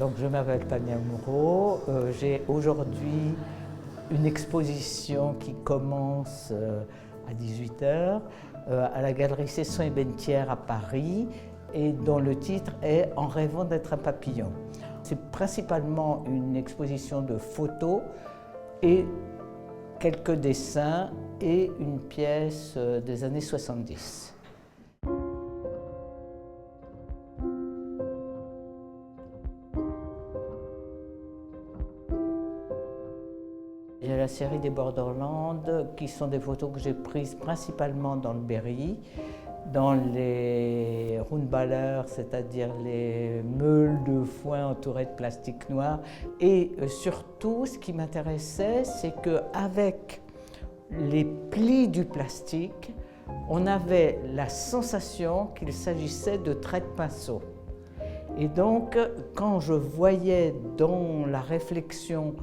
Donc je m'appelle Tania Moreau, j'ai aujourd'hui une exposition qui commence à 18h à la galerie Cesson et Bentière à Paris et dont le titre est « En rêvant d'être un papillon ». C'est principalement une exposition de photos et quelques dessins et une pièce des années 70. Il y a la série des Borderlands qui sont des photos que j'ai prises principalement dans le Berry, dans les Rundballer, c'est-à-dire les meules de foin entourées de plastique noir. Et surtout, ce qui m'intéressait, c'est qu'avec les plis du plastique, on avait la sensation qu'il s'agissait de traits de pinceau. Et donc, quand je voyais dans la réflexion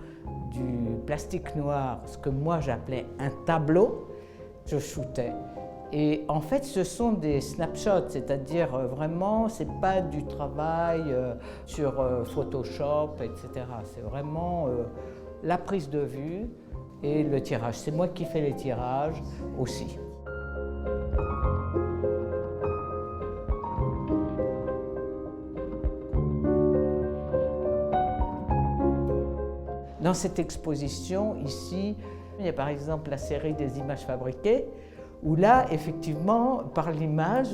du plastique noir ce que moi j'appelais un tableau, je shootais. Et en fait, ce sont des snapshots, c'est-à-dire vraiment, c'est pas du travail sur Photoshop, etc. C'est vraiment la prise de vue et le tirage. C'est moi qui fais les tirages aussi. Dans cette exposition, ici, il y a par exemple la série des images fabriquées, où là, effectivement, par l'image,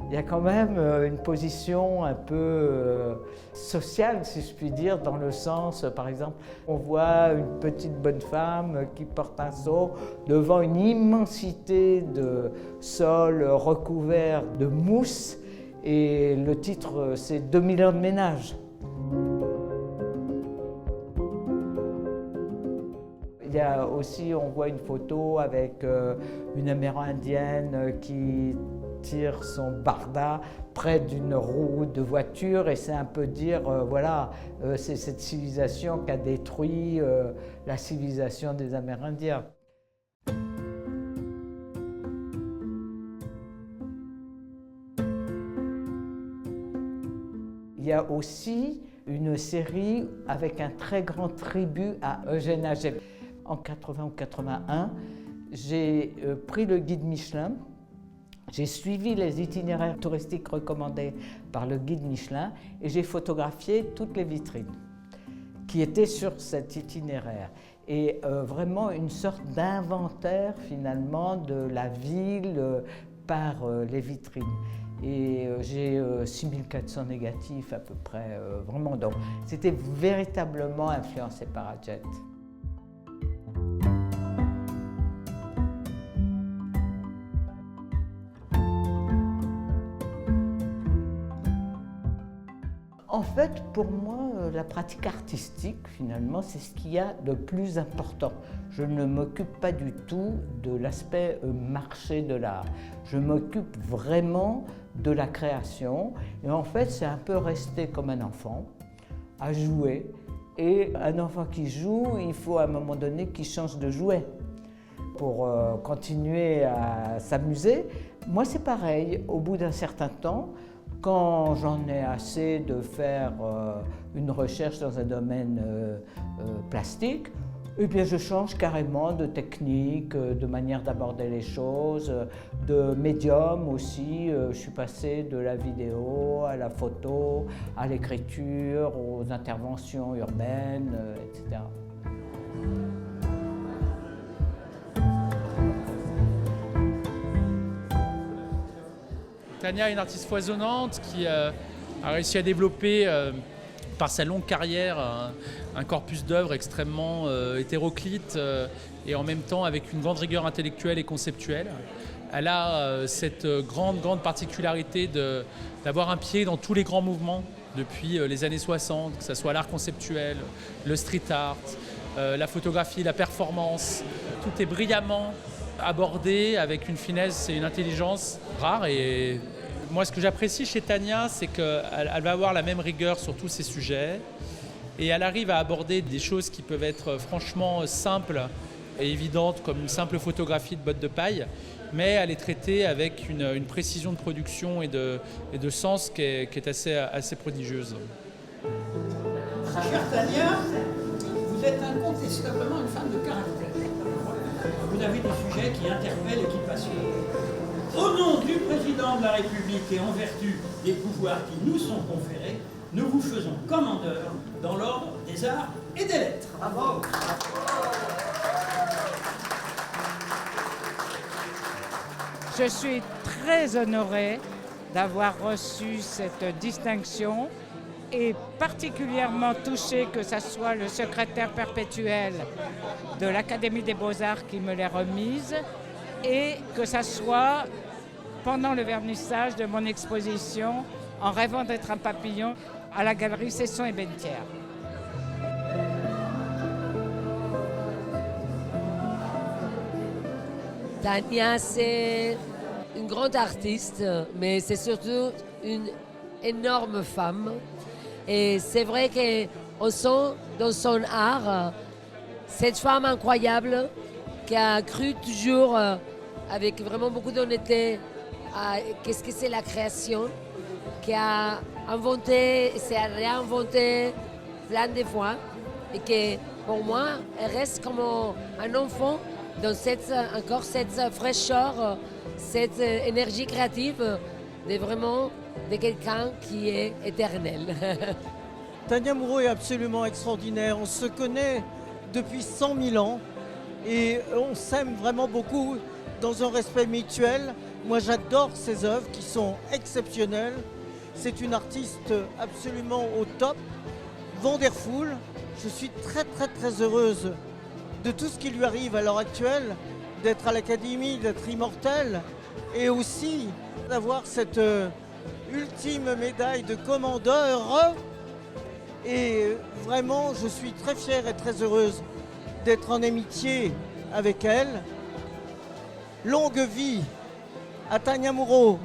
il y a quand même une position un peu sociale, si je puis dire, dans le sens, par exemple, on voit une petite bonne femme qui porte un seau devant une immensité de sol recouvert de mousse, et le titre, c'est 2000 ans de ménage. Il y a aussi, on voit une photo avec une amérindienne qui tire son barda près d'une roue de voiture et c'est un peu dire, voilà, c'est cette civilisation qui a détruit la civilisation des Amérindiens. Il y a aussi une série avec un très grand tribut à Eugène Haget. En 80 ou 81, j'ai pris le guide Michelin, j'ai suivi les itinéraires touristiques recommandés par le guide Michelin et j'ai photographié toutes les vitrines qui étaient sur cet itinéraire. Et vraiment une sorte d'inventaire finalement de la ville par les vitrines. Et j'ai 6400 négatifs à peu près, vraiment. Donc c'était véritablement influencé par Haget. En fait, pour moi, la pratique artistique, finalement, c'est ce qu'il y a de plus important. Je ne m'occupe pas du tout de l'aspect marché de l'art. Je m'occupe vraiment de la création. Et en fait, c'est un peu rester comme un enfant, à jouer. Et un enfant qui joue, il faut à un moment donné qu'il change de jouet pour continuer à s'amuser. Moi, c'est pareil. Au bout d'un certain temps, quand j'en ai assez de faire une recherche dans un domaine plastique, eh bien je change carrément de technique, de manière d'aborder les choses, de médium aussi. Je suis passé de la vidéo à la photo, à l'écriture, aux interventions urbaines, etc. Tania est une artiste foisonnante qui a réussi à développer par sa longue carrière un corpus d'œuvres extrêmement hétéroclite et en même temps avec une grande rigueur intellectuelle et conceptuelle. Elle a cette grande particularité d'avoir un pied dans tous les grands mouvements depuis les années 60, que ce soit l'art conceptuel, le street art, la photographie, la performance. Tout est brillamment abordé avec une finesse et une intelligence rares. Et moi, ce que j'apprécie chez Tania, c'est qu'elle va avoir la même rigueur sur tous ces sujets et elle arrive à aborder des choses qui peuvent être franchement simples et évidentes, comme une simple photographie de bottes de paille, mais elle est traitée avec une précision de production et de sens qui est assez prodigieuse. Chère Tania, vous êtes incontestablement une femme de caractère. Vous avez des sujets qui interpellent et qui passionnent. Au nom du président de la République et en vertu des pouvoirs qui nous sont conférés, nous vous faisons commandeur dans l'ordre des arts et des lettres. Bravo. Je suis très honorée d'avoir reçu cette distinction et particulièrement touchée que ce soit le secrétaire perpétuel de l'Académie des Beaux-Arts qui me l'ait remise et que ce soit pendant le vernissage de mon exposition En rêvant d'être un papillon à la galerie Cesson et Bentière. Tania, c'est une grande artiste, mais c'est surtout une énorme femme. Et c'est vrai qu'on sent dans son art cette femme incroyable qui a cru toujours, avec vraiment beaucoup d'honnêteté, à qu'est-ce que c'est la création, qui a inventé, s'est réinventé plein de fois. Et que pour moi, elle reste comme un enfant dans encore cette fraîcheur, cette énergie créative de quelqu'un qui est éternel. Tania Moreau est absolument extraordinaire. On se connaît depuis 100 000 ans et on s'aime vraiment beaucoup dans un respect mutuel. Moi, j'adore ses œuvres qui sont exceptionnelles. C'est une artiste absolument au top. Wonderful. Je suis très heureuse de tout ce qui lui arrive à l'heure actuelle, d'être à l'Académie, d'être immortelle et aussi d'avoir cette ultime médaille de commandeur. Et vraiment, je suis très fière et très heureuse d'être en amitié avec elle. Longue vie à Tania Moreau.